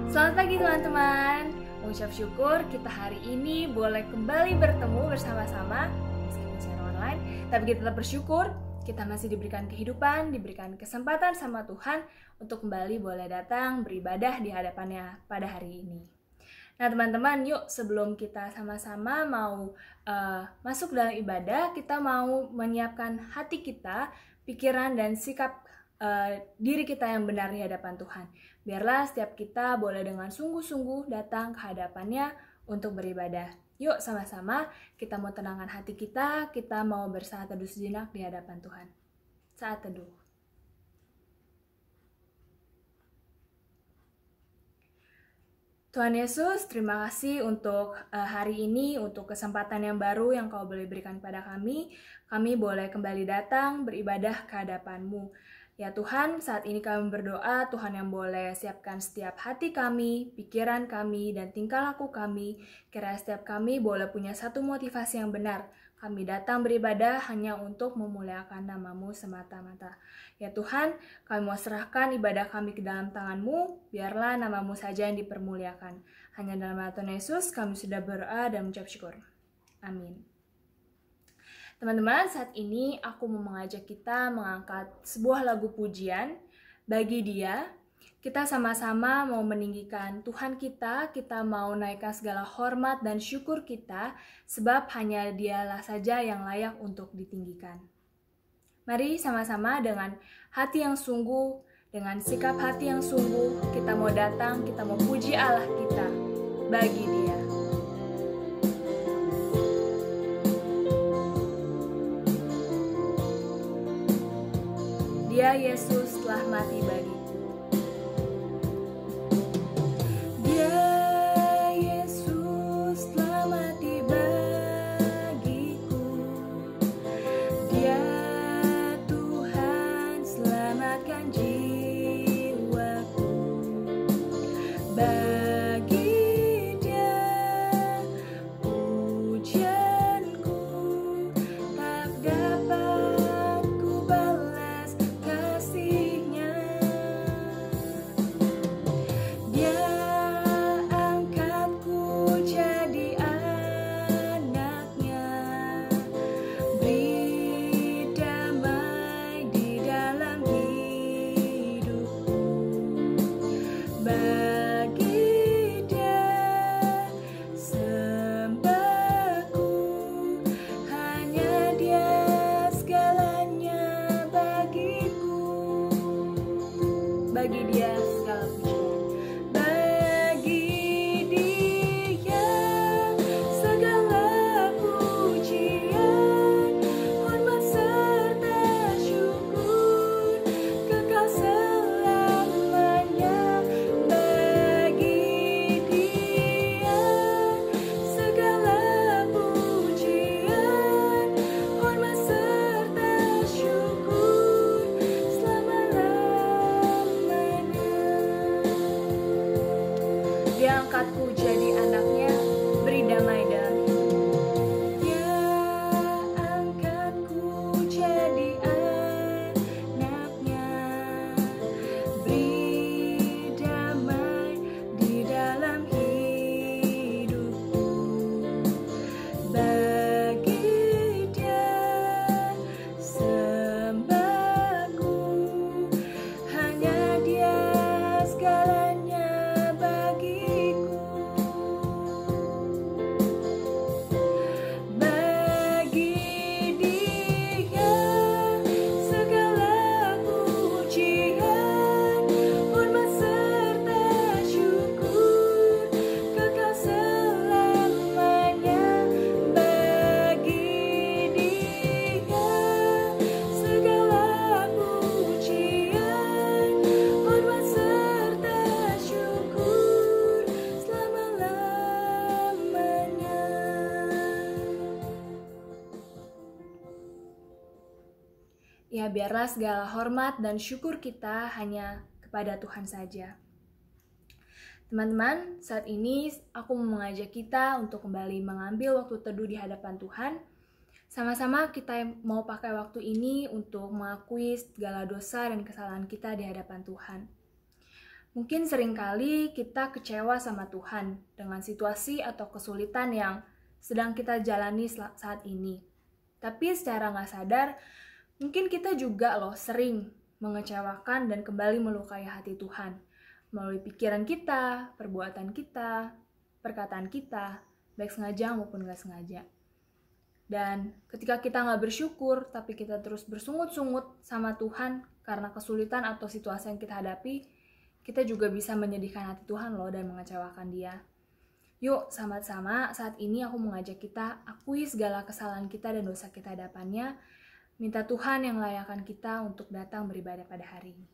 Selamat pagi teman-teman. Mengucap syukur kita hari ini boleh kembali bertemu bersama-sama meskipun secara online, tapi kita tetap bersyukur kita masih diberikan kehidupan, diberikan kesempatan sama Tuhan untuk kembali boleh datang beribadah di hadapannya pada hari ini. Nah teman-teman, yuk sebelum kita sama-sama mau masuk dalam ibadah, kita mau menyiapkan hati kita, pikiran dan sikap diri kita yang benar di hadapan Tuhan. Biarlah setiap kita boleh dengan sungguh-sungguh datang ke hadapannya untuk beribadah. Yuk sama-sama kita mau tenangkan hati kita mau bersaat teduh sejenak di hadapan Tuhan. Saat teduh. Tuhan Yesus, terima kasih untuk hari ini, untuk kesempatan yang baru yang Kau boleh berikan kepada kami. Kami boleh kembali datang beribadah ke hadapan-Mu. Ya Tuhan, saat ini kami berdoa, Tuhan yang boleh siapkan setiap hati kami, pikiran kami, dan tingkah laku kami. Kiranya setiap kami boleh punya satu motivasi yang benar. Kami datang beribadah hanya untuk memuliakan nama-Mu semata-mata. Ya Tuhan, kami mau serahkan ibadah kami ke dalam tangan-Mu, biarlah nama-Mu saja yang dipermuliakan. Hanya dalam nama Tuhan Yesus kami sudah berdoa dan mengucap syukur. Amin. Teman-teman, saat ini aku mau mengajak kita mengangkat sebuah lagu pujian bagi Dia. Kita sama-sama mau meninggikan Tuhan kita mau naikkan segala hormat dan syukur kita, sebab hanya Dialah saja yang layak untuk ditinggikan. Mari sama-sama dengan hati yang sungguh, dengan sikap hati yang sungguh, kita mau datang, kita mau puji Allah kita bagi Dia. Dia Yesus telah mati bagiku. Dia Yesus telah mati bagiku. Dia Tuhan selamatkan jiwaku. Bagi Dia pujianku tak dapat ku balas kasihnya. Dia angkatku jadi anaknya, beri damai di dalam hidupku. Bagi Dia sembahku, hanya Dia segalanya bagiku. Bagi Dia segala pujian. Bagi Dia segala pujian, hormat serta syukur kekal selamanya. Bagi Dia segala pujian, hormat serta syukur selama-lamanya. Dia angkatku jadi anaknya, beri damai dalam hidupku. Dia angkatku jadi anaknya, beri damai di dalam hidupku. Bagi Dia sembahku, hanya Dia segalanya bagiku. Bagi Dia segala pujian, hormat serta syukur kekal selamanya. Bagi Dia segala pujian, hormat serta syukur selama-lamanya. Ya, biarlah segala hormat dan syukur kita hanya kepada Tuhan saja. Teman-teman, saat ini aku mau mengajak kita untuk kembali mengambil waktu teduh di hadapan Tuhan. Sama-sama kita mau pakai waktu ini untuk mengakui segala dosa dan kesalahan kita di hadapan Tuhan. Mungkin seringkali kita kecewa sama Tuhan dengan situasi atau kesulitan yang sedang kita jalani saat ini. Tapi secara nggak sadar, mungkin kita juga sering mengecewakan dan kembali melukai hati Tuhan melalui pikiran kita, perbuatan kita, perkataan kita, baik sengaja maupun nggak sengaja. Dan ketika kita nggak bersyukur, tapi kita terus bersungut-sungut sama Tuhan karena kesulitan atau situasi yang kita hadapi, kita juga bisa menyedihkan hati Tuhan dan mengecewakan Dia. Yuk, sama-sama saat ini aku mengajak kita akui segala kesalahan kita dan dosa kita hadapannya, minta Tuhan yang layakan kita untuk datang beribadah pada hari ini.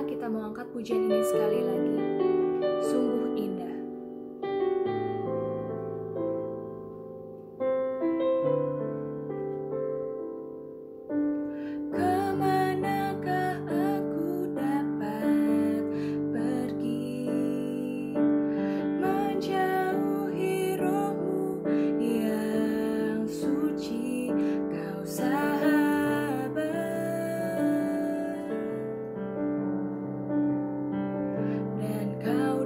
Kita mau angkat pujian ini sekali lagi. Sungguh indah. Kemanakah aku dapat pergi, menjauhi roh-Mu yang suci, Kau sahabat, dan Kau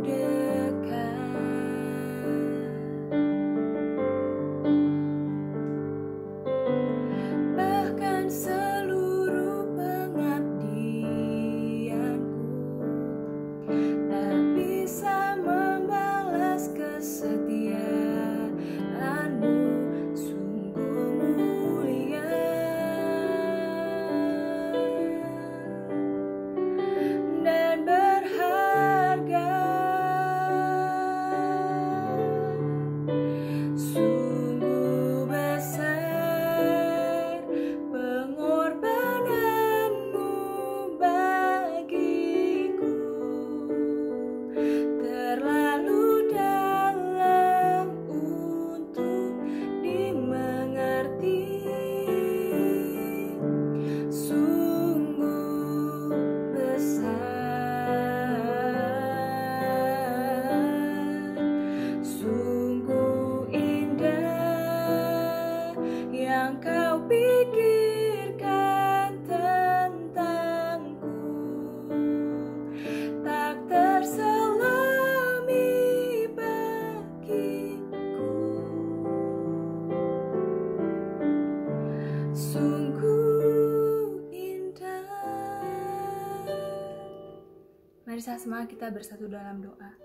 sama-sama kita bersatu dalam doa.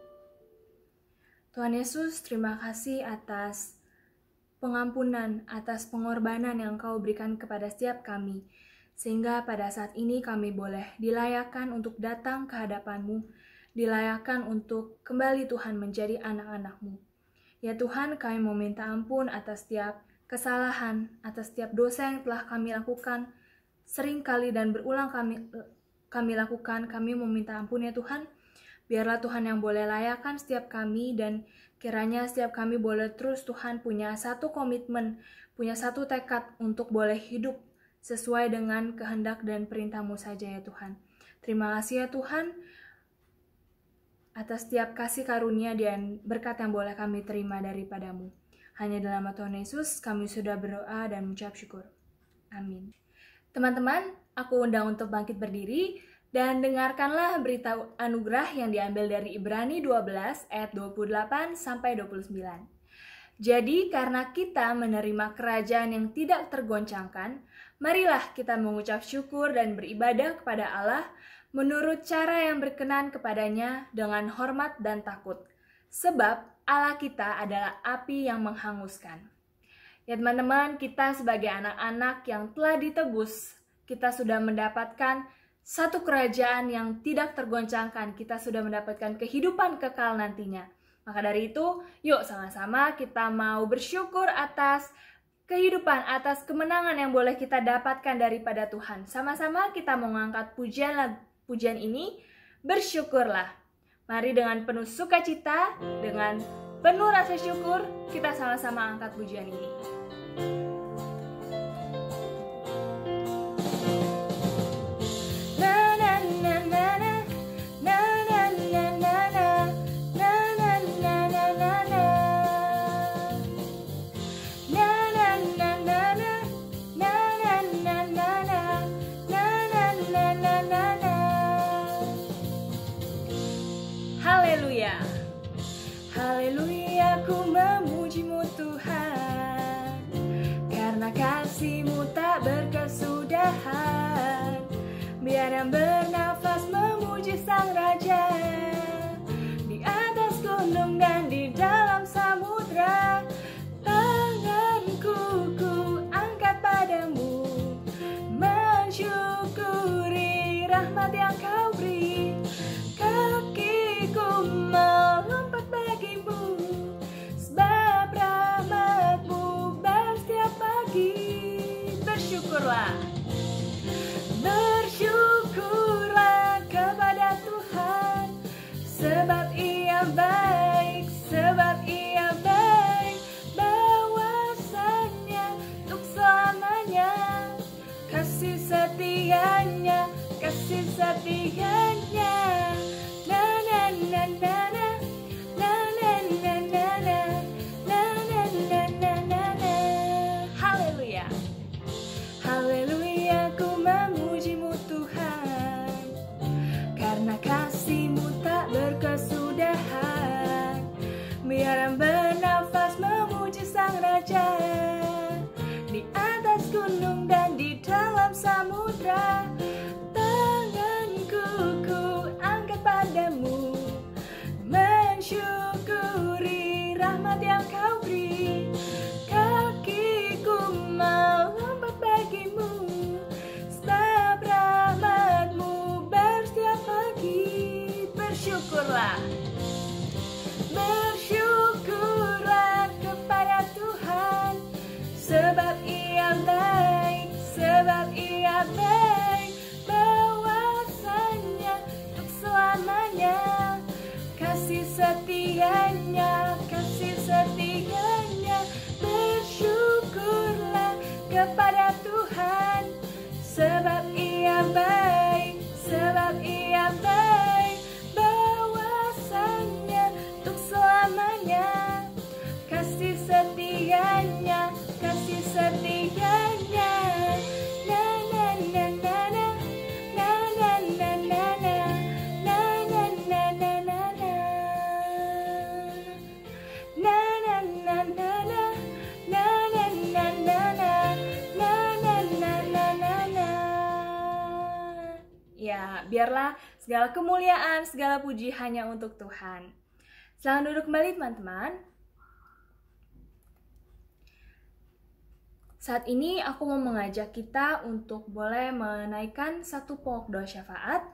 Tuhan Yesus, terima kasih atas pengampunan, atas pengorbanan yang Kau berikan kepada setiap kami, sehingga pada saat ini kami boleh dilayakkan untuk datang ke hadapan-Mu, dilayakkan untuk kembali Tuhan menjadi anak-anak-Mu. Ya Tuhan, kami meminta ampun atas setiap kesalahan, atas setiap dosa yang telah kami lakukan, seringkali dan berulang kami lakukan. Kami meminta ampun ya Tuhan. Biarlah Tuhan yang boleh layakkan setiap kami, dan kiranya setiap kami boleh terus Tuhan punya satu komitmen, punya satu tekad untuk boleh hidup sesuai dengan kehendak dan perintah-Mu saja ya Tuhan. Terima kasih ya Tuhan atas setiap kasih karunia dan berkat yang boleh kami terima daripada-Mu. Hanya dalam nama Tuhan Yesus kami sudah berdoa dan mengucap syukur. Amin. Teman-teman, aku undang untuk bangkit berdiri dan dengarkanlah berita anugerah yang diambil dari Ibrani 12 ayat 28 sampai 29. Jadi karena kita menerima kerajaan yang tidak tergoncangkan, marilah kita mengucap syukur dan beribadah kepada Allah menurut cara yang berkenan kepadanya dengan hormat dan takut. Sebab Allah kita adalah api yang menghanguskan. Ya teman-teman, kita sebagai anak-anak yang telah ditebus, kita sudah mendapatkan satu kerajaan yang tidak tergoncangkan. Kita sudah mendapatkan kehidupan kekal nantinya. Maka dari itu, yuk sama-sama kita mau bersyukur atas kehidupan, atas kemenangan yang boleh kita dapatkan daripada Tuhan. Sama-sama kita mau mengangkat pujian ini, bersyukurlah. Mari dengan penuh sukacita, dengan penuh rasa syukur, kita sama-sama angkat pujian ini. Haleluya. Haleluya, ku memuji-Mu Tuhan, karena kasih-Mu tak berkesudahan. Biar yang bernafas memuji Sang Raja, di atas gunung dan di dalam samudra. Tanganku ku angkat padamu, mensyukuri rahmat yang Kau beri. Kakiku melompat bagimu, sebab rahmat-Mu baru setiap pagi. Bersyukurlah, bersyukurlah kepada Tuhan, sebab Ia baik, sebab Ia baik. Bahwasanya untuk selamanya, kasih setianya, kasih setianya. Haleluya. Haleluya, ku memuji-Mu Tuhan, karena kasih-Mu tak berkesudahan. Biar yang bernafas memuji Sang Raja, di atas gunung dan di dalam samudra. Tanganku ku angkat padamu, mensyukuri rahmat yang Kau beri. Kakiku melompat bagimu, sebab rahmat-Mu baru setiap pagi. Bersyukurlah, bersyukurlah kepada Tuhan, sebab Ia baik, sebab Ia baik. Bahwasanya untuk selamanya, kasih setianya, kasih setianya. Bersyukurlah kepada Tuhan, sebab Ia baik, sebab Ia baik. Bahwasanya untuk selamanya, kasih setianya, kasih setianya. Ya, biarlah Segala kemuliaan, segala puji hanya untuk Tuhan. Selamat duduk kembali teman-teman. Saat ini aku mau mengajak kita untuk boleh menaikkan satu pokok doa syafaat.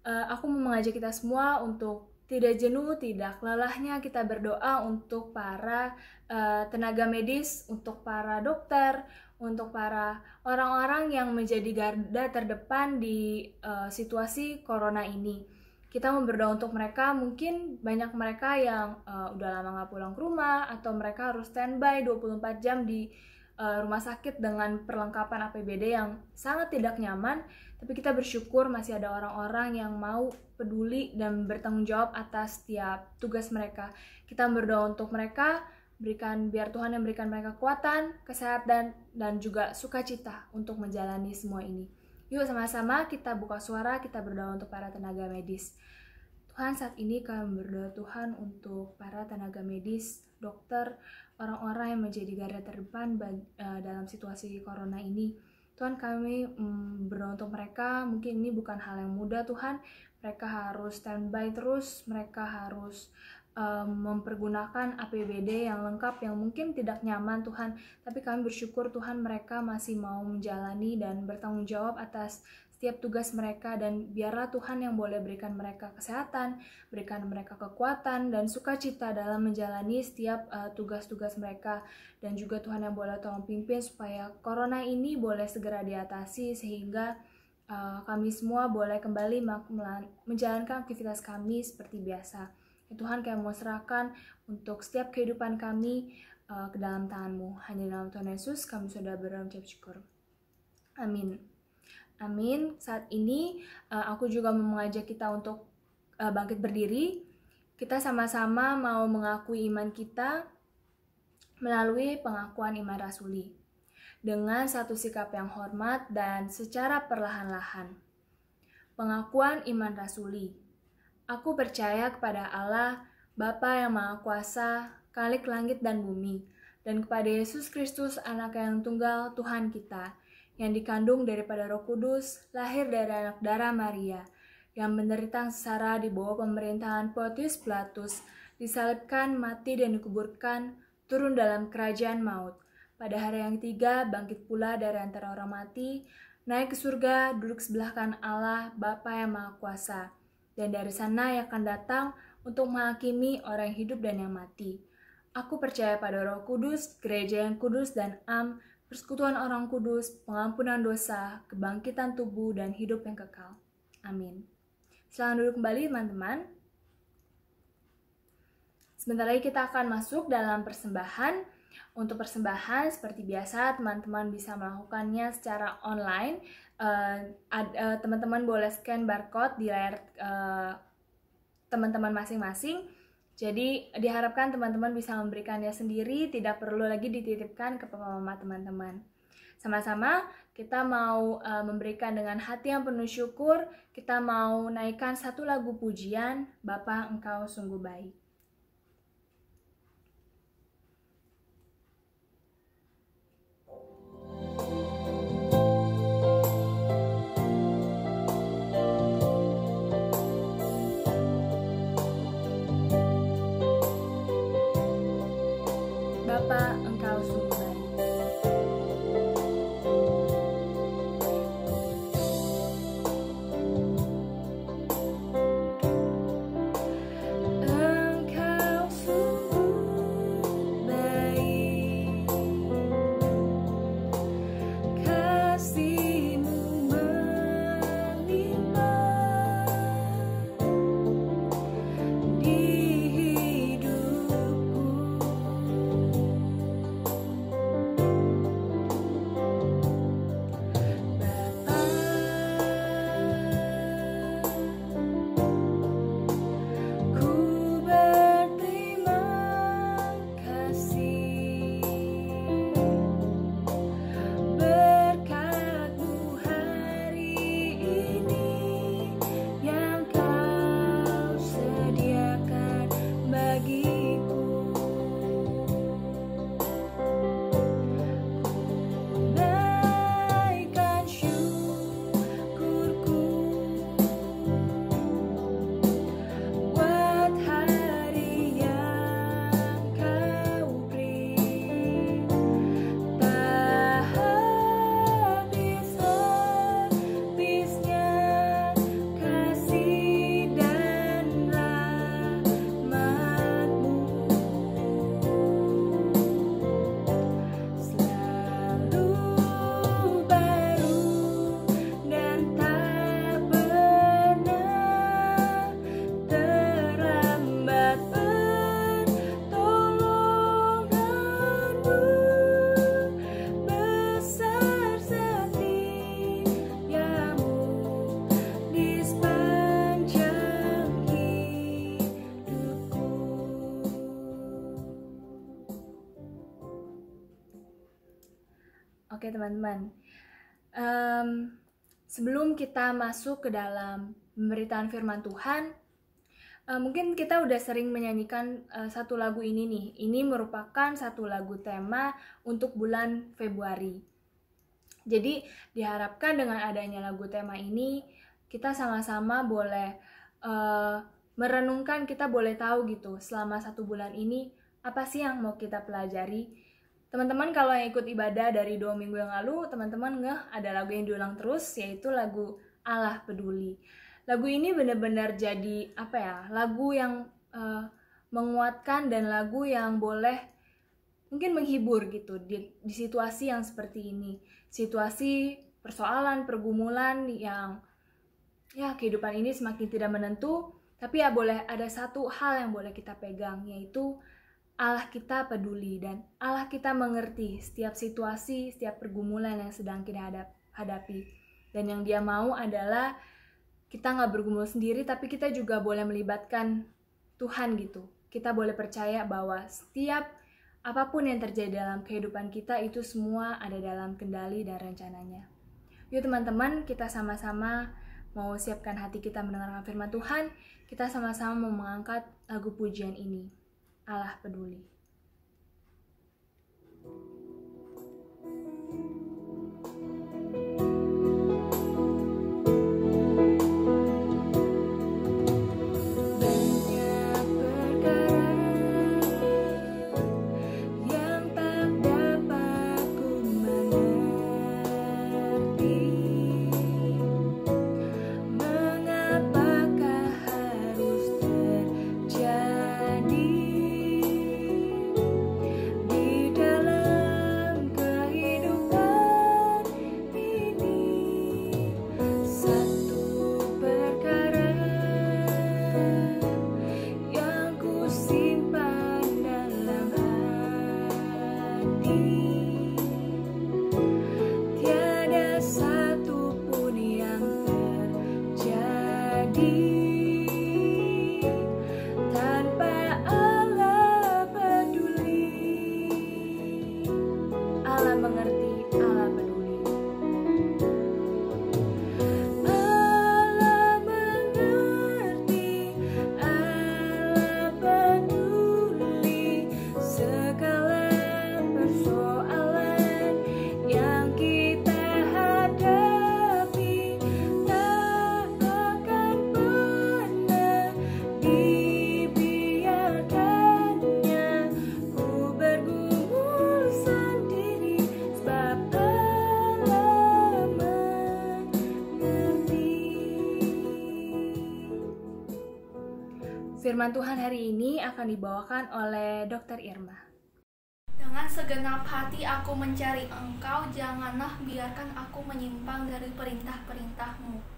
Aku mau mengajak kita semua untuk tidak jenuh, tidak lelahnya kita berdoa untuk para tenaga medis, untuk para dokter, untuk para orang-orang yang menjadi garda terdepan di situasi corona ini. Kita mau berdoa untuk mereka, mungkin banyak mereka yang udah lama gak pulang ke rumah, atau mereka harus standby 24 jam di rumah sakit dengan perlengkapan APBD yang sangat tidak nyaman, tapi kita bersyukur masih ada orang-orang yang mau peduli dan bertanggung jawab atas setiap tugas mereka. Kita berdoa untuk mereka, biar Tuhan yang berikan mereka kekuatan, kesehatan, dan juga sukacita untuk menjalani semua ini. Yuk sama-sama kita buka suara, kita berdoa untuk para tenaga medis. Tuhan, saat ini kami berdoa Tuhan untuk para tenaga medis, dokter, orang-orang yang menjadi garda terdepan dalam situasi corona ini. Tuhan, kami berdoa untuk mereka. Mungkin ini bukan hal yang mudah Tuhan. Mereka harus standby terus, mereka harus mempergunakan APBD yang lengkap yang mungkin tidak nyaman Tuhan. Tapi kami bersyukur Tuhan mereka masih mau menjalani dan bertanggung jawab atas setiap tugas mereka, dan biarlah Tuhan yang boleh berikan mereka kesehatan, berikan mereka kekuatan dan sukacita dalam menjalani setiap tugas-tugas mereka, dan juga Tuhan yang boleh tolong pimpin supaya corona ini boleh segera diatasi sehingga kami semua boleh kembali menjalankan aktivitas kami seperti biasa. Ya Tuhan, kami mau serahkan untuk setiap kehidupan kami ke dalam tangan-Mu. Hanya dalam Tuhan Yesus kami sudah berucap syukur. Amin. Amin. Saat ini aku juga mau mengajak kita untuk bangkit berdiri. Kita sama-sama mau mengakui iman kita melalui pengakuan iman rasuli dengan satu sikap yang hormat dan secara perlahan-lahan. Pengakuan iman rasuli. Aku percaya kepada Allah, Bapa yang Maha Kuasa, Khalik langit dan bumi, dan kepada Yesus Kristus, Anak yang tunggal, Tuhan kita, yang dikandung daripada Roh Kudus, lahir dari anak darah Maria, yang menderita sengsara di bawah pemerintahan Pontius Pilatus, disalibkan, mati dan dikuburkan, turun dalam kerajaan maut. Pada hari yang ketiga, bangkit pula dari antara orang mati, naik ke surga, duduk sebelah kanan Allah, Bapa yang Maha Kuasa, dan dari sana yang akan datang untuk menghakimi orang yang hidup dan yang mati. Aku percaya pada Roh Kudus, gereja yang kudus dan persekutuan orang kudus, pengampunan dosa, kebangkitan tubuh, dan hidup yang kekal. Amin. Selamat duduk kembali teman-teman. Sebentar lagi kita akan masuk dalam persembahan. Untuk persembahan, seperti biasa, teman-teman bisa melakukannya secara online. Teman-teman boleh scan barcode di layar teman-teman masing-masing. Jadi diharapkan teman-teman bisa memberikannya sendiri, tidak perlu lagi dititipkan ke papa mama teman-teman. Sama-sama kita mau memberikan dengan hati yang penuh syukur, kita mau naikkan satu lagu pujian, Bapa Engkau sungguh baik. Bapa, Engkau sungguh baik. Oke teman-teman, sebelum kita masuk ke dalam pemberitaan firman Tuhan, mungkin kita udah sering menyanyikan satu lagu ini nih. Ini merupakan satu lagu tema untuk bulan Februari. Jadi diharapkan dengan adanya lagu tema ini, kita sama-sama boleh merenungkan, kita boleh tahu gitu selama satu bulan ini apa sih yang mau kita pelajari. Teman-teman kalau yang ikut ibadah dari 2 minggu yang lalu, teman-teman ngeh ada lagu yang diulang terus, yaitu lagu Allah Peduli. Lagu ini benar-benar jadi lagu yang menguatkan dan lagu yang boleh mungkin menghibur gitu di situasi yang seperti ini. Situasi persoalan, pergumulan yang kehidupan ini semakin tidak menentu, tapi boleh ada satu hal yang boleh kita pegang, yaitu Allah kita peduli dan Allah kita mengerti setiap situasi, setiap pergumulan yang sedang kita hadapi. Dan yang Dia mau adalah kita nggak bergumul sendiri, tapi kita juga boleh melibatkan Tuhan gitu. Kita boleh percaya bahwa setiap apapun yang terjadi dalam kehidupan kita itu semua ada dalam kendali dan rencananya. Yuk teman-teman, kita sama-sama mau siapkan hati kita mendengarkan firman Tuhan. Kita sama-sama mau mengangkat lagu pujian ini, Allah Peduli. Firman Tuhan hari ini akan dibawakan oleh Dr. Irma. Dengan segenap hati aku mencari Engkau, janganlah biarkan aku menyimpang dari perintah-perintah-Mu.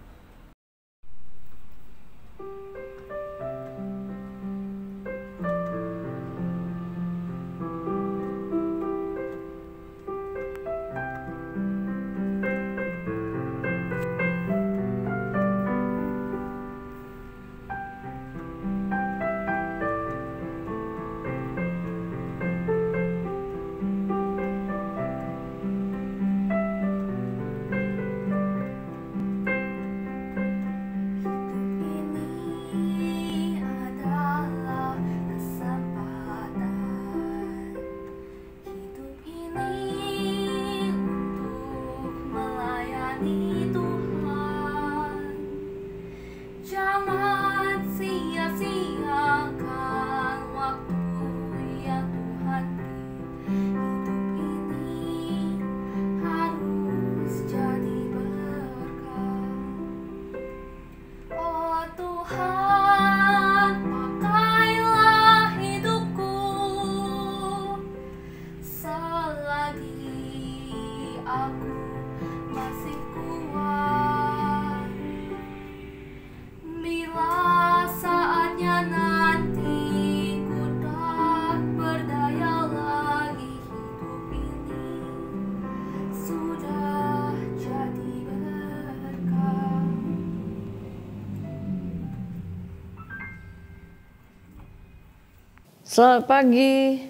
Selamat pagi,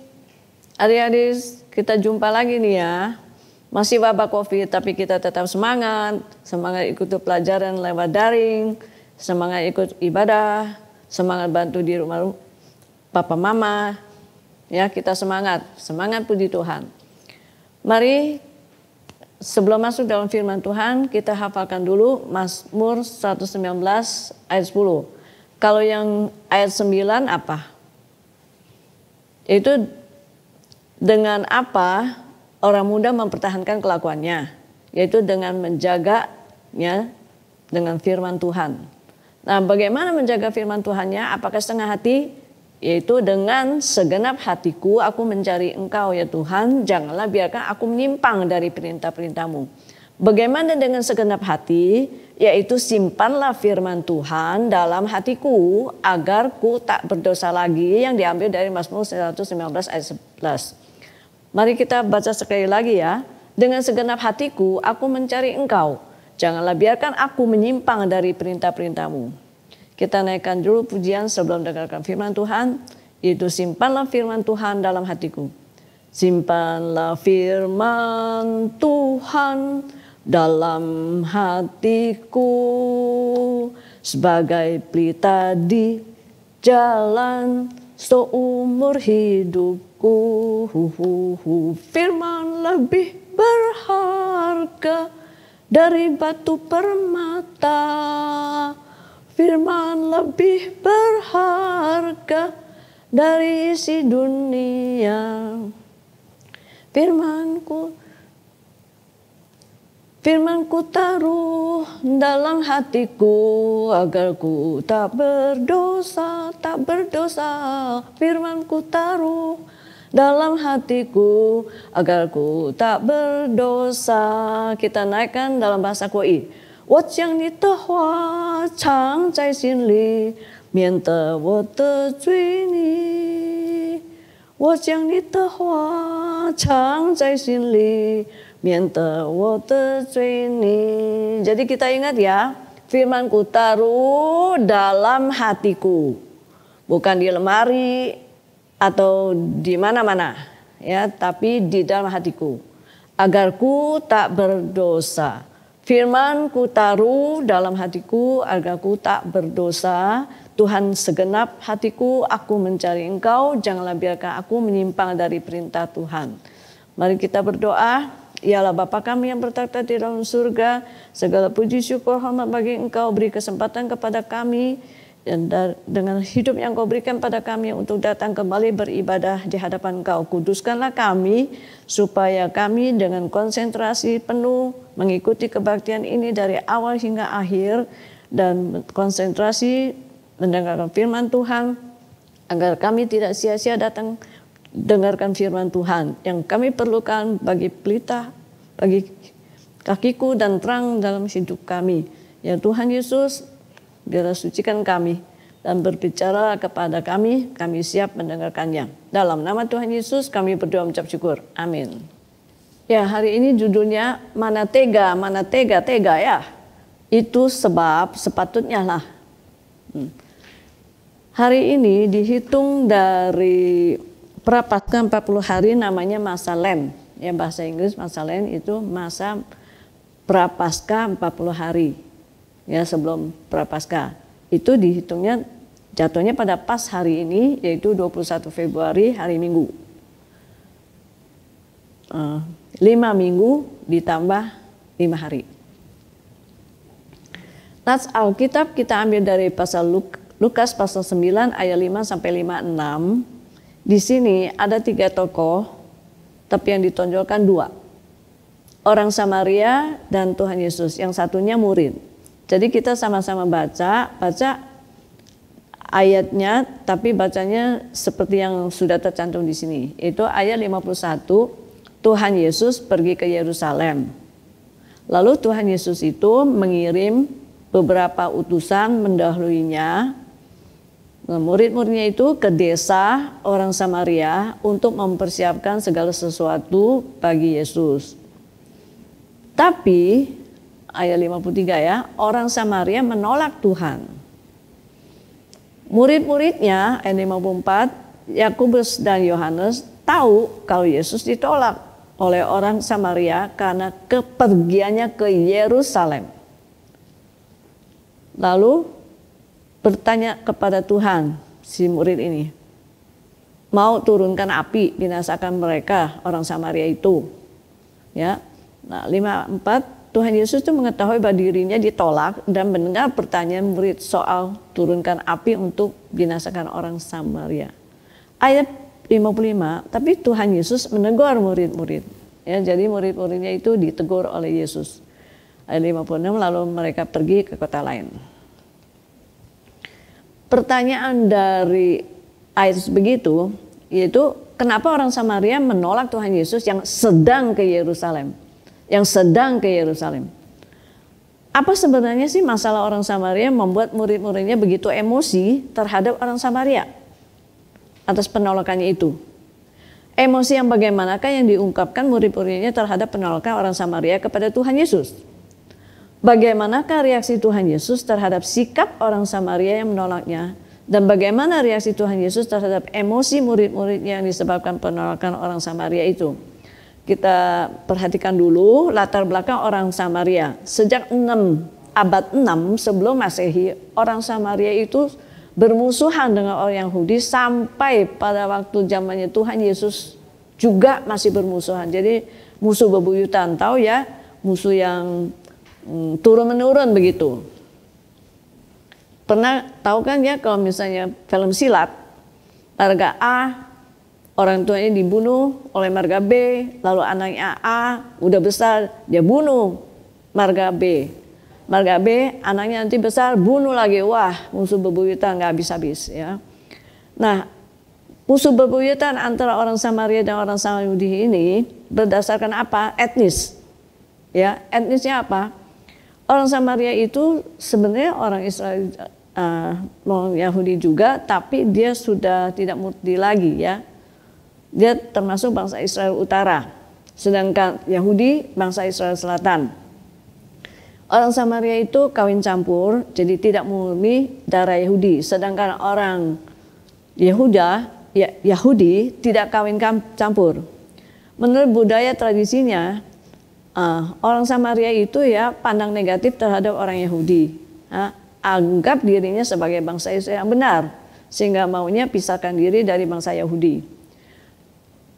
adik-adik, kita jumpa lagi nih ya. Masih wabah COVID, tapi kita tetap semangat ikut pelajaran lewat daring, semangat ikut ibadah, semangat bantu di rumah papa mama. Ya, kita semangat puji Tuhan. Mari sebelum masuk dalam firman Tuhan, kita hafalkan dulu Mazmur 119 ayat 10. Kalau yang ayat 9 apa? Itu dengan apa orang muda mempertahankan kelakuannya, yaitu dengan menjaganya dengan firman Tuhan. Nah, bagaimana menjaga firman Tuhannya? Apakah setengah hati? Yaitu dengan segenap hatiku aku mencari Engkau ya Tuhan, janganlah biarkan aku menyimpang dari perintah-perintah-Mu. Bagaimana dengan segenap hati? Yaitu simpanlah firman Tuhan dalam hatiku agar ku tak berdosa lagi, yang diambil dari Mazmur 119 ayat 11. Mari kita baca sekali lagi ya. Dengan segenap hatiku aku mencari Engkau, janganlah biarkan aku menyimpang dari perintah-perintah-Mu. Kita naikkan dulu pujian sebelum dengarkan firman Tuhan, yaitu simpanlah firman Tuhan dalam hatiku. Simpanlah firman Tuhan dalam hatiku, sebagai pelita di jalan seumur hidupku. Firman lebih berharga dari batu permata. Firman lebih berharga dari isi dunia. Firman-Ku taruh dalam hatiku agar ku tak berdosa. Firman-Ku taruh dalam hatiku agar ku tak berdosa. Kita naikkan dalam bahasa Koi. 我将你的话藏在心里，免得我得罪你。我将你的话藏在心里，免得我得罪你。Jadi kita ingat ya, firman-Ku taruh dalam hatiku, bukan di lemari atau di mana-mana, ya, tapi di dalam hatiku, agar ku tak berdosa. Firman-Ku taruh dalam hatiku agar ku tak berdosa. Tuhan, segenap hatiku aku mencari Engkau, janganlah biarkan aku menyimpang dari perintah Tuhan. Mari kita berdoa. Ya Allah Bapa kami yang bertakhta di dalam surga, segala puji syukur hormat bagi Engkau, beri kesempatan kepada kami dan dengan hidup yang Kau berikan pada kami untuk datang kembali beribadah di hadapan Kau. Kuduskanlah kami supaya kami dengan konsentrasi penuh mengikuti kebaktian ini dari awal hingga akhir, dan konsentrasi mendengarkan firman Tuhan agar kami tidak sia-sia datang dengarkan firman Tuhan yang kami perlukan bagi pelita, bagi kakiku dan terang dalam hidup kami. Ya Tuhan Yesus, biarlah sucikan kami dan berbicara kepada kami siap mendengarkannya. Dalam nama Tuhan Yesus kami berdoa mengucap syukur. Amin. Ya, hari ini judulnya mana tega ya. Itu sebab sepatutnya lah. Hari ini dihitung dari Prapaskah 40 hari, namanya masa Lent. Ya, bahasa Inggris masa Lent itu masa Prapaskah 40 hari. Ya, sebelum Prapaskah. Itu dihitungnya jatuhnya pada pas hari ini, yaitu 21 Februari hari Minggu. 5 minggu ditambah 5 hari. Nats Alkitab kita ambil dari pasal Lukas pasal 9 ayat 5 sampai 56. Di sini ada 3 tokoh, tapi yang ditonjolkan 2. Orang Samaria dan Tuhan Yesus, yang satunya murid. Jadi kita sama-sama baca ayatnya, tapi bacanya seperti yang sudah tercantum di sini. Itu ayat 51. Tuhan Yesus pergi ke Yerusalem. Lalu Tuhan Yesus itu mengirim beberapa utusan mendahuluinya. Murid-muridnya itu ke desa orang Samaria untuk mempersiapkan segala sesuatu bagi Yesus. Tapi ayat 53 ya, orang Samaria menolak Tuhan. Murid-muridnya, ayat 54, Yakobus dan Yohanes tahu kalau Yesus ditolak oleh orang Samaria karena kepergiannya ke Yerusalem. Lalu bertanya kepada Tuhan si murid ini, mau turunkan api binasakan mereka orang Samaria itu. Ya. Nah, 54 Tuhan Yesus itu mengetahui bahwa dirinya ditolak dan mendengar pertanyaan murid soal turunkan api untuk binasakan orang Samaria. Ayat 55, tapi Tuhan Yesus menegur murid-murid. Ya, jadi murid-muridnya itu ditegur oleh Yesus. Ayat 56, lalu mereka pergi ke kota lain. Pertanyaan dari ayat begitu, yaitu kenapa orang Samaria menolak Tuhan Yesus yang sedang ke Yerusalem? Yang sedang ke Yerusalem. Apa sebenarnya sih masalah orang Samaria membuat murid-muridnya begitu emosi terhadap orang Samaria atas penolakannya itu? Emosi yang bagaimanakah yang diungkapkan murid-muridnya terhadap penolakan orang Samaria kepada Tuhan Yesus? Bagaimanakah reaksi Tuhan Yesus terhadap sikap orang Samaria yang menolaknya? Dan bagaimana reaksi Tuhan Yesus terhadap emosi murid-muridnya yang disebabkan penolakan orang Samaria itu? Kita perhatikan dulu latar belakang orang Samaria. Sejak abad 6 sebelum Masehi, orang Samaria itu bermusuhan dengan orang Yahudi sampai pada waktu zamannya Tuhan Yesus juga masih bermusuhan. Jadi musuh bebuyutan, tahu ya, musuh yang turun-menurun begitu. Pernah tahu kan ya kalau misalnya film silat, marga A orang tuanya dibunuh oleh marga B, lalu anaknya A udah besar dia bunuh marga B. Marga B anaknya nanti besar bunuh lagi, wah musuh bebuyutan nggak habis-habis ya. Nah, musuh bebuyutan antara orang Samaria dan orang Yahudi ini berdasarkan apa? Etnis. Ya, etnisnya apa? Orang Samaria itu sebenarnya orang Israel, orang Yahudi juga, tapi dia sudah tidak Yahudi lagi ya. Dia termasuk bangsa Israel Utara, sedangkan Yahudi bangsa Israel Selatan. Orang Samaria itu kawin campur, jadi tidak murni darah Yahudi, sedangkan orang Yahudi tidak kawin campur. Menurut budaya tradisinya, orang Samaria itu ya pandang negatif terhadap orang Yahudi, anggap dirinya sebagai bangsa Israel yang benar, sehingga maunya pisahkan diri dari bangsa Yahudi.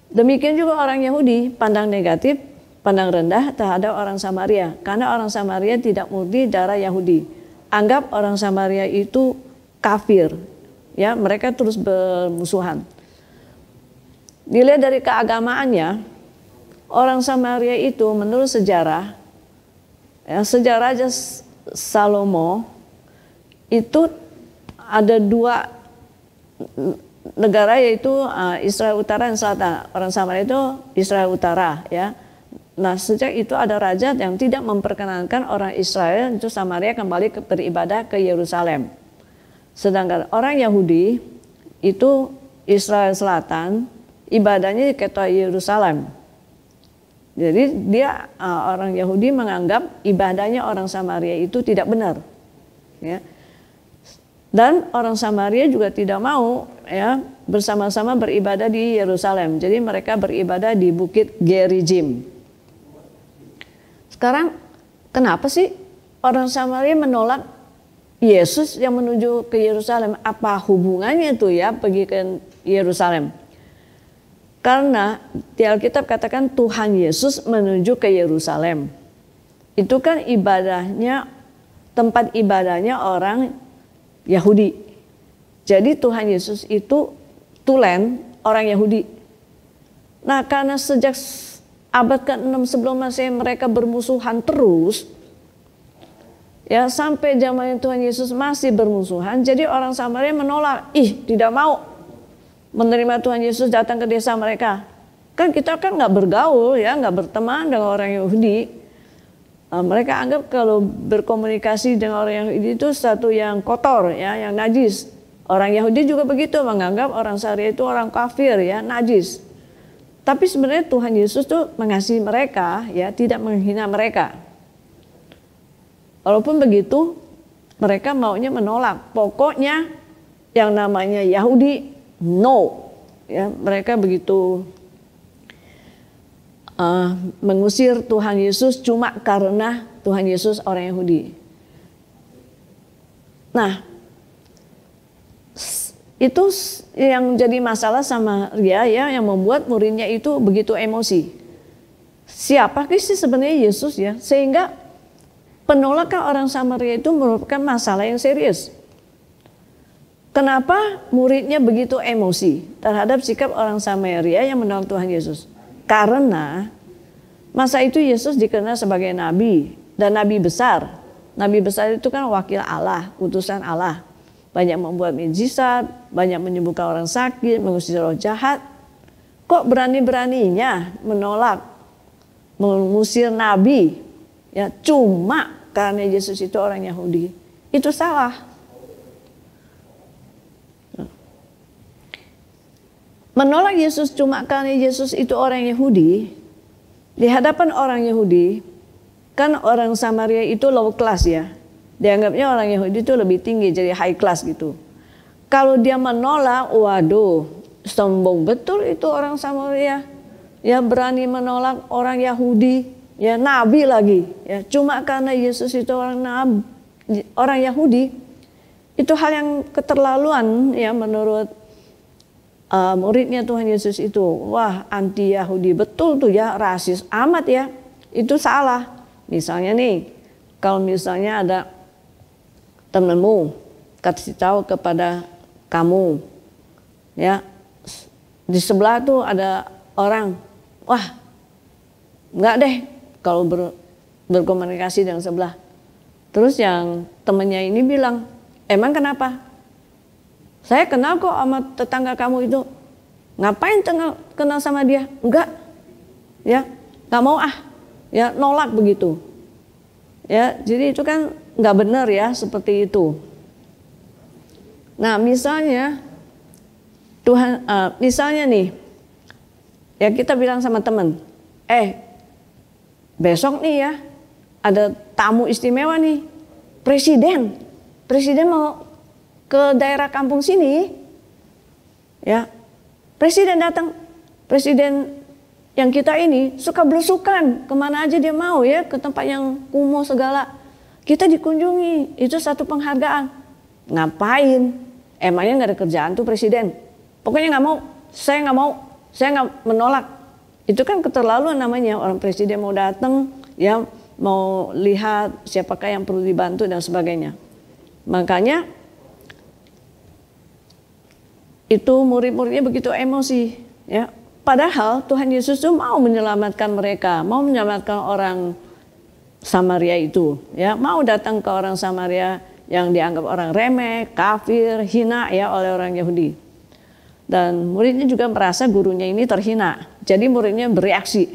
Demikian juga orang Yahudi pandang negatif, pandang rendah terhadap orang Samaria, karena orang Samaria tidak murni darah Yahudi, anggap orang Samaria itu kafir, ya mereka terus bermusuhan. Dilihat dari keagamaannya, orang Samaria itu menurut sejarah, ya, sejarah Raja Salomo itu ada dua negara, yaitu Israel Utara dan Selatan. Orang Samaria itu Israel Utara ya. Nah, sejak itu ada raja yang tidak memperkenankan orang Israel itu Samaria kembali beribadah ke Yerusalem. Sedangkan orang Yahudi itu Israel Selatan ibadahnya di kota Yerusalem. Jadi dia orang Yahudi menganggap ibadahnya orang Samaria itu tidak benar. Ya. Dan orang Samaria juga tidak mau ya bersama-sama beribadah di Yerusalem. Jadi mereka beribadah di Bukit Gerizim. Sekarang kenapa sih orang Samaria menolak Yesus yang menuju ke Yerusalem? Apa hubungannya itu ya pergi ke Yerusalem? Karena di Alkitab katakan Tuhan Yesus menuju ke Yerusalem. Itu kan ibadahnya, tempat ibadahnya orang Yahudi. Jadi Tuhan Yesus itu tulen orang Yahudi. Nah, karena sejak abad ke-6 sebelum Masehi mereka bermusuhan terus, ya sampai zaman Tuhan Yesus masih bermusuhan. Jadi orang Samaria menolak, tidak mau menerima Tuhan Yesus datang ke desa mereka. Kan kita kan nggak bergaul ya, nggak berteman dengan orang Yahudi. Mereka anggap kalau berkomunikasi dengan orang Yahudi itu satu yang kotor ya, yang najis. Orang Yahudi juga begitu, menganggap orang Samaria itu orang kafir ya, najis. Tapi sebenarnya Tuhan Yesus tuh mengasihi mereka ya, tidak menghina mereka. Walaupun begitu, mereka maunya menolak. Pokoknya yang namanya Yahudi no. Ya, mereka begitu mengusir Tuhan Yesus cuma karena Tuhan Yesus orang Yahudi. Nah, itu yang jadi masalah sama dia ya, yang membuat muridnya itu begitu emosi. Siapa sih sebenarnya Yesus ya? Sehingga penolakan orang Samaria itu merupakan masalah yang serius. Kenapa muridnya begitu emosi terhadap sikap orang Samaria yang menolak Tuhan Yesus? Karena masa itu Yesus dikenal sebagai nabi dan nabi besar. Nabi besar itu kan wakil Allah, utusan Allah. Banyak membuat mukjizat, banyak menyembuhkan orang sakit, mengusir roh jahat. Kok berani-beraninya menolak, mengusir nabi? Ya, cuma karena Yesus itu orang Yahudi. Itu salah. Menolak Yesus cuma karena Yesus itu orang Yahudi, di hadapan orang Yahudi, kan orang Samaria itu low class ya. Dianggapnya orang Yahudi itu lebih tinggi, jadi high class gitu. Kalau dia menolak, waduh, sombong betul itu orang Samaria. Ya berani menolak orang Yahudi, ya nabi lagi. Ya cuma karena Yesus itu orang Yahudi, itu hal yang keterlaluan ya menurut muridnya Tuhan Yesus itu. Wah, anti Yahudi betul tuh ya, rasis amat ya. Itu salah. Misalnya nih, kalau misalnya ada temanmu kasih tahu kepada kamu, ya di sebelah tuh ada orang, wah nggak deh kalau berkomunikasi dengan sebelah. Terus yang temannya ini bilang, emang kenapa? Saya kenal kok sama tetangga kamu itu. Ngapain kenal sama dia? Enggak, ya nggak mau ya nolak begitu. Ya jadi itu kan nggak benar ya seperti itu. Nah misalnya misalnya nih, ya kita bilang sama teman, besok nih ya ada tamu istimewa nih, presiden mau ke daerah kampung sini, ya presiden datang, presiden yang kita ini suka belusukan kemana aja dia mau ya, ke tempat yang kumuh segala. Kita dikunjungi, itu satu penghargaan. Ngapain? Emangnya nggak ada kerjaan tuh presiden? Pokoknya nggak mau, saya nggak menolak. Itu kan keterlaluan namanya, orang presiden mau datang, ya mau lihat siapakah yang perlu dibantu dan sebagainya. Makanya itu murid-muridnya begitu emosi, ya. Padahal Tuhan Yesus itu mau menyelamatkan mereka, mau menyelamatkan orang Samaria itu, ya, mau datang ke orang Samaria yang dianggap orang remeh, kafir, hina ya oleh orang Yahudi. Dan muridnya juga merasa gurunya ini terhina. Jadi muridnya bereaksi,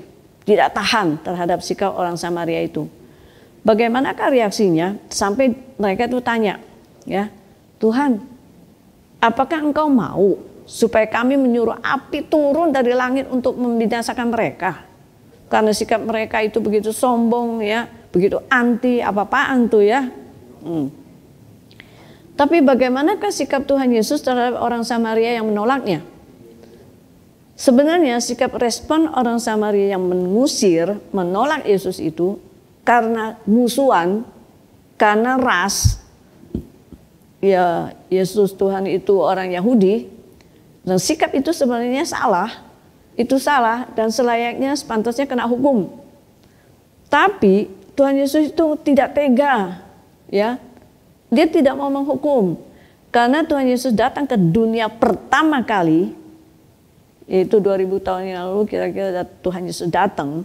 tidak tahan terhadap sikap orang Samaria itu. Bagaimanakah reaksinya? Sampai mereka itu tanya, ya, Tuhan, apakah engkau mau supaya kami menyuruh api turun dari langit untuk membinasakan mereka? Karena sikap mereka itu begitu sombong ya, begitu anti apa-apaan tuh ya. Tapi bagaimanakah sikap Tuhan Yesus terhadap orang Samaria yang menolaknya? Sebenarnya sikap respon orang Samaria yang menolak Yesus itu karena musuhan, karena ras. Ya, Yesus Tuhan itu orang Yahudi, dan sikap itu sebenarnya salah. Itu salah dan selayaknya sepantasnya kena hukum. Tapi Tuhan Yesus itu tidak tega, ya. Dia tidak mau menghukum. Karena Tuhan Yesus datang ke dunia pertama kali, yaitu 2000 tahun yang lalu kira-kira Tuhan Yesus datang,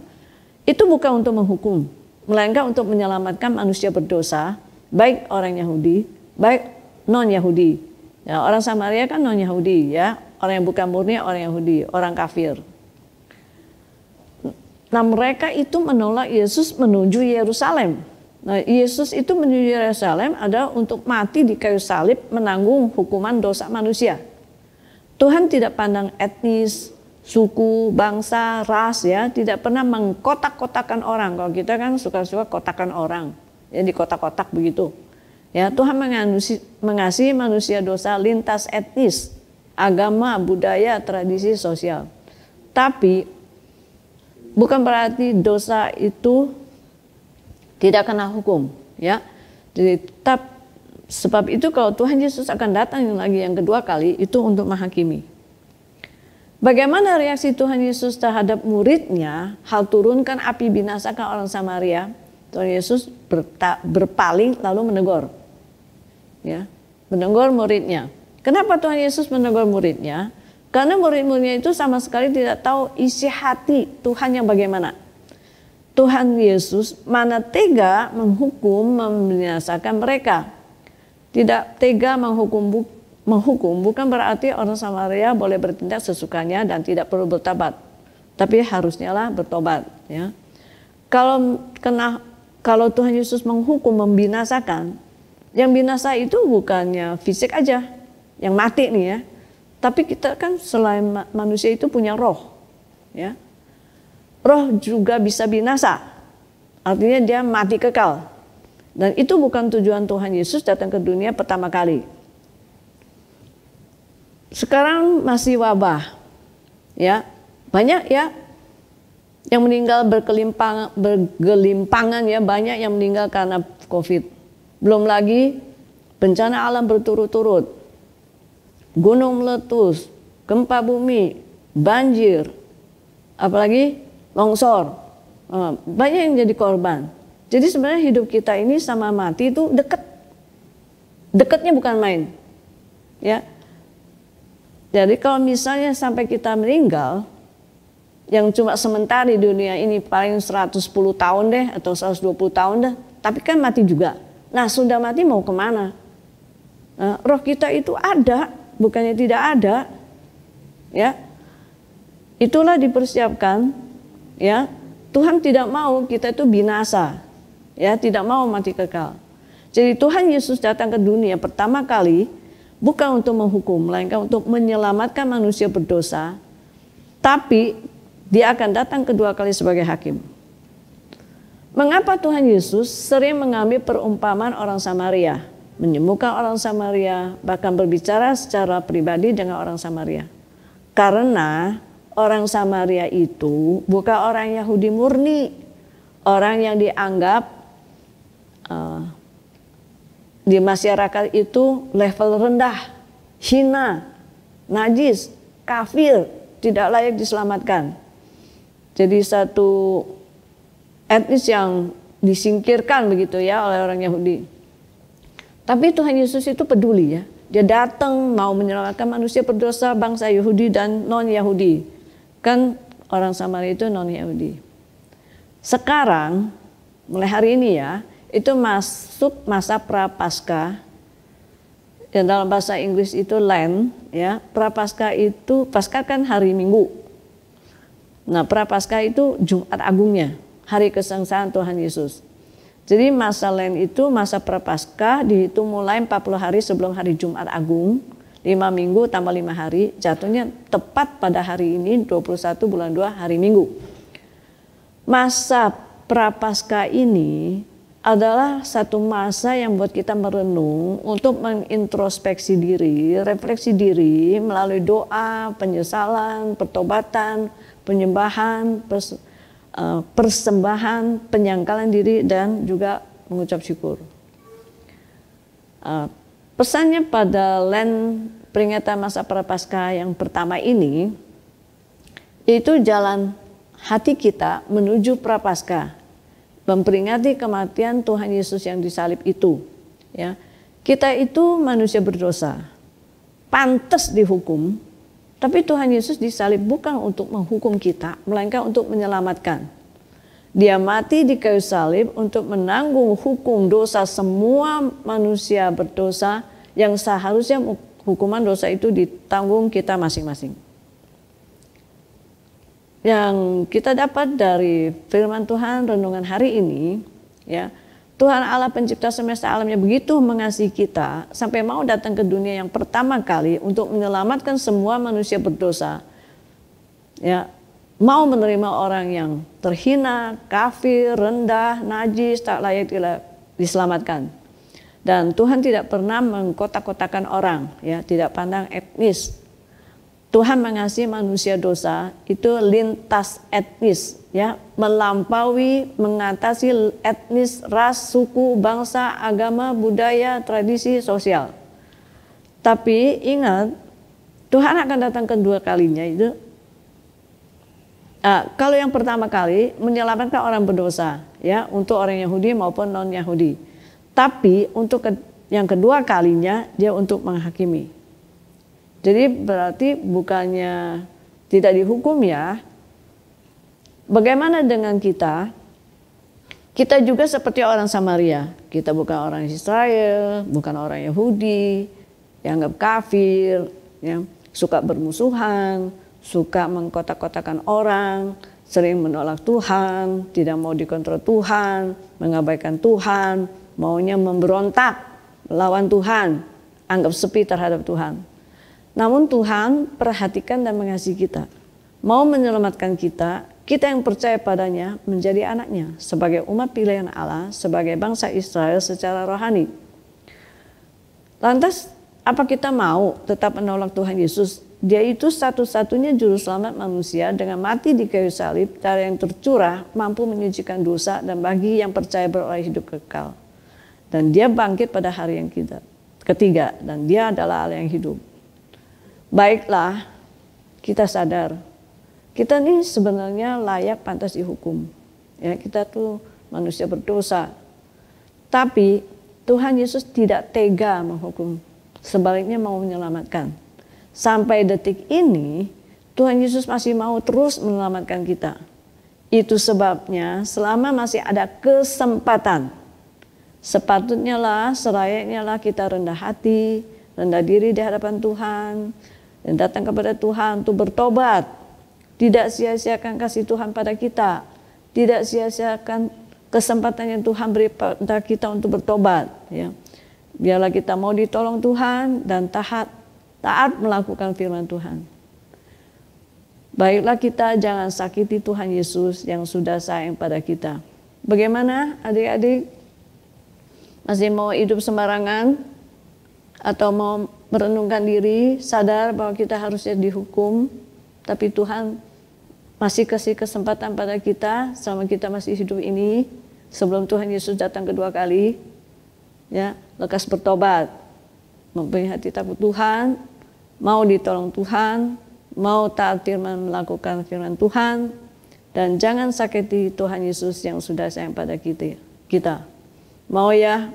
itu bukan untuk menghukum, melainkan untuk menyelamatkan manusia berdosa, baik orang Yahudi, baik non-Yahudi. Ya, orang Samaria kan non-Yahudi, ya. Orang yang bukan murni orang Yahudi, orang kafir. Nah mereka itu menolak Yesus menuju Yerusalem. Nah Yesus itu menuju Yerusalem adalah untuk mati di kayu salib menanggung hukuman dosa manusia. Tuhan tidak pandang etnis, suku, bangsa, ras ya, tidak pernah mengkotak-kotakan orang. Kalau kita kan suka-suka kotakan orang, ya di kotak-kotak begitu. Ya Tuhan mengasihi manusia dosa lintas etnis, agama, budaya, tradisi, sosial. Tapi bukan berarti dosa itu tidak kena hukum, ya. Jadi sebab itu kalau Tuhan Yesus akan datang lagi yang kedua kali itu untuk menghakimi. Bagaimana reaksi Tuhan Yesus terhadap muridnya? Hal turunkan api binasakan orang Samaria. Tuhan Yesus berpaling lalu menegur, ya, menegur muridnya. Kenapa Tuhan Yesus menegur muridnya? Karena murid-muridnya itu sama sekali tidak tahu isi hati Tuhan yang bagaimana. Tuhan Yesus mana tega menghukum, membinasakan mereka. Tidak tega menghukum bukan berarti orang Samaria boleh bertindak sesukanya dan tidak perlu bertobat, tapi harusnya lah bertobat, ya. Kalau Tuhan Yesus menghukum, membinasakan, yang binasa itu bukannya fisik aja, yang mati nih, ya, tapi kita kan selain manusia itu punya roh, ya. Roh juga bisa binasa, artinya dia mati kekal, dan itu bukan tujuan Tuhan Yesus datang ke dunia pertama kali. Sekarang masih wabah, ya, banyak ya yang meninggal bergelimpangan, ya, banyak yang meninggal karena COVID. Belum lagi bencana alam berturut-turut, gunung meletus, gempa bumi, banjir, apalagi longsor, banyak yang jadi korban. Jadi sebenarnya hidup kita ini sama mati itu dekat, dekatnya bukan main, ya. Jadi kalau misalnya sampai kita meninggal, yang cuma sementara di dunia ini paling 110 tahun deh atau 120 tahun deh, tapi kan mati juga. Nah, sudah mati mau kemana? Nah, roh kita itu ada, bukannya tidak ada, ya. Itulah dipersiapkan, ya. Tuhan tidak mau kita itu binasa, ya, tidak mau mati kekal. Jadi Tuhan Yesus datang ke dunia pertama kali bukan untuk menghukum, melainkan untuk menyelamatkan manusia berdosa. Tapi dia akan datang kedua kali sebagai hakim. Mengapa Tuhan Yesus sering mengambil perumpamaan orang Samaria, menyembuhkan orang Samaria, bahkan berbicara secara pribadi dengan orang Samaria? Karena orang Samaria itu bukan orang Yahudi murni, orang yang dianggap di masyarakat itu level rendah, hina, najis, kafir, tidak layak diselamatkan. Jadi satu etnis yang disingkirkan begitu, ya, oleh orang Yahudi. Tapi Tuhan Yesus itu peduli, ya. Dia datang mau menyelamatkan manusia berdosa, bangsa Yahudi dan non-Yahudi. Kan orang Samaria itu non-Yahudi. Sekarang mulai hari ini, ya, itu masuk masa Prapaskah, yang dalam bahasa Inggris itu Lent, ya. Prapaskah itu, Paskah kan hari Minggu. Nah, Prapaskah itu Jumat Agungnya, hari kesengsaraan Tuhan Yesus. Jadi masa Lent itu, masa Prapaskah dihitung mulai 40 hari sebelum hari Jumat Agung, 5 minggu tambah 5 hari, jatuhnya tepat pada hari ini 21 bulan 2 hari Minggu. Masa Prapaskah ini adalah satu masa yang buat kita merenung untuk mengintrospeksi diri, refleksi diri melalui doa, penyesalan, pertobatan, penyembahan, persembahan, penyangkalan diri, dan juga mengucap syukur. Pesannya pada Lent, peringatan masa Prapaskah yang pertama ini, yaitu jalan hati kita menuju Prapaskah, memperingati kematian Tuhan Yesus yang disalib itu, ya. Kita itu manusia berdosa, pantas dihukum, tapi Tuhan Yesus disalib bukan untuk menghukum kita, melainkan untuk menyelamatkan. Dia mati di kayu salib untuk menanggung hukum dosa semua manusia berdosa, yang seharusnya hukuman dosa itu ditanggung kita masing-masing. Yang kita dapat dari firman Tuhan renungan hari ini, ya, Tuhan Allah pencipta semesta alamnya begitu mengasihi kita sampai mau datang ke dunia yang pertama kali untuk menyelamatkan semua manusia berdosa, ya, mau menerima orang yang terhina, kafir, rendah, najis, tak layak diselamatkan. Dan Tuhan tidak pernah mengkotak-kotakan orang, ya, tidak pandang etnis. Tuhan mengasihi manusia dosa itu lintas etnis, ya, melampaui, mengatasi etnis, ras, suku, bangsa, agama, budaya, tradisi, sosial. Tapi ingat, Tuhan akan datang kedua kalinya itu. Kalau yang pertama kali menyelamatkan orang berdosa, ya, untuk orang Yahudi maupun non Yahudi. Tapi untuk yang kedua kalinya dia untuk menghakimi. Jadi berarti bukannya tidak dihukum ya. Bagaimana dengan kita? Kita juga seperti orang Samaria. Kita bukan orang Israel, bukan orang Yahudi, dianggap kafir, ya, suka bermusuhan, suka mengkotak-kotakan orang, sering menolak Tuhan, tidak mau dikontrol Tuhan, mengabaikan Tuhan, maunya memberontak melawan Tuhan, anggap sepi terhadap Tuhan. Namun Tuhan perhatikan dan mengasihi kita. Mau menyelamatkan kita, kita yang percaya padanya menjadi anaknya. Sebagai umat pilihan Allah, sebagai bangsa Israel secara rohani. Lantas apa kita mau tetap menolak Tuhan Yesus? Dia itu satu-satunya juru selamat manusia dengan mati di kayu salib, darah yang tercurah mampu menyucikan dosa dan bagi yang percaya beroleh hidup kekal. Dan dia bangkit pada hari yang ketiga dan dia adalah Allah yang hidup. Baiklah, kita sadar, kita ini sebenarnya layak pantas dihukum. Ya, kita tuh manusia berdosa. Tapi Tuhan Yesus tidak tega menghukum, sebaliknya mau menyelamatkan. Sampai detik ini, Tuhan Yesus masih mau terus menyelamatkan kita. Itu sebabnya selama masih ada kesempatan, sepatutnya lah, selayaknya lah kita rendah hati, rendah diri di hadapan Tuhan, dan datang kepada Tuhan untuk bertobat. Tidak sia-siakan kasih Tuhan pada kita. Tidak sia-siakan kesempatan yang Tuhan beri pada kita untuk bertobat. Ya. Biarlah kita mau ditolong Tuhan dan taat melakukan firman Tuhan. Baiklah kita jangan sakiti Tuhan Yesus yang sudah sayang pada kita. Bagaimana adik-adik? Masih mau hidup sembarangan? Atau mau merenungkan diri, sadar bahwa kita harusnya dihukum, tapi Tuhan masih kasih kesempatan pada kita selama kita masih hidup ini, sebelum Tuhan Yesus datang kedua kali, ya, lekas bertobat, mempunyai hati takut Tuhan, mau ditolong Tuhan, mau taat firman, melakukan firman Tuhan, dan jangan sakiti Tuhan Yesus yang sudah sayang pada kita. Mau ya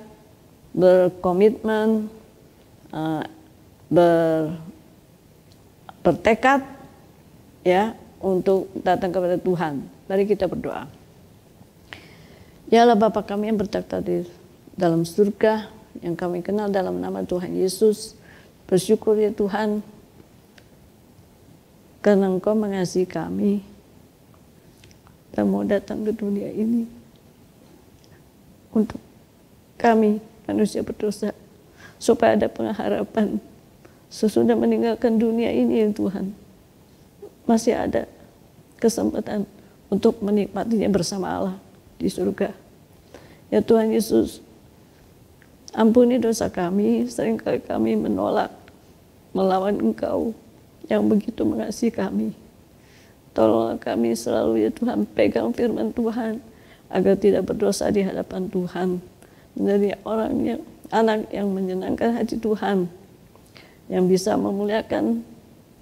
berkomitmen, bertekad ya untuk datang kepada Tuhan. Mari kita berdoa. Ya Allah Bapa kami yang bertakhta di dalam surga, yang kami kenal dalam nama Tuhan Yesus, bersyukur ya Tuhan karena Engkau mengasihi kami dan mau datang ke dunia ini untuk kami manusia berdosa, supaya ada pengharapan sesudah meninggalkan dunia ini ya Tuhan. Masih ada kesempatan untuk menikmatinya bersama Allah di surga. Ya Tuhan Yesus, ampuni dosa kami, seringkali kami menolak, melawan Engkau yang begitu mengasihi kami. Tolonglah kami selalu ya Tuhan, pegang firman Tuhan, agar tidak berdosa di hadapan Tuhan. Menjadi orang yang anak yang menyenangkan hati Tuhan, yang bisa memuliakan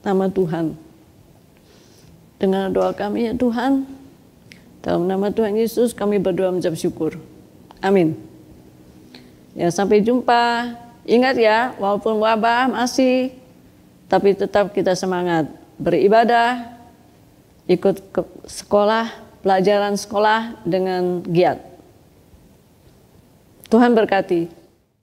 nama Tuhan. Dengan doa kami ya Tuhan, dalam nama Tuhan Yesus kami berdoa mengucap syukur. Amin. Ya, sampai jumpa. Ingat ya, walaupun wabah masih, tapi tetap kita semangat beribadah, ikut ke sekolah, pelajaran sekolah dengan giat. Tuhan berkati.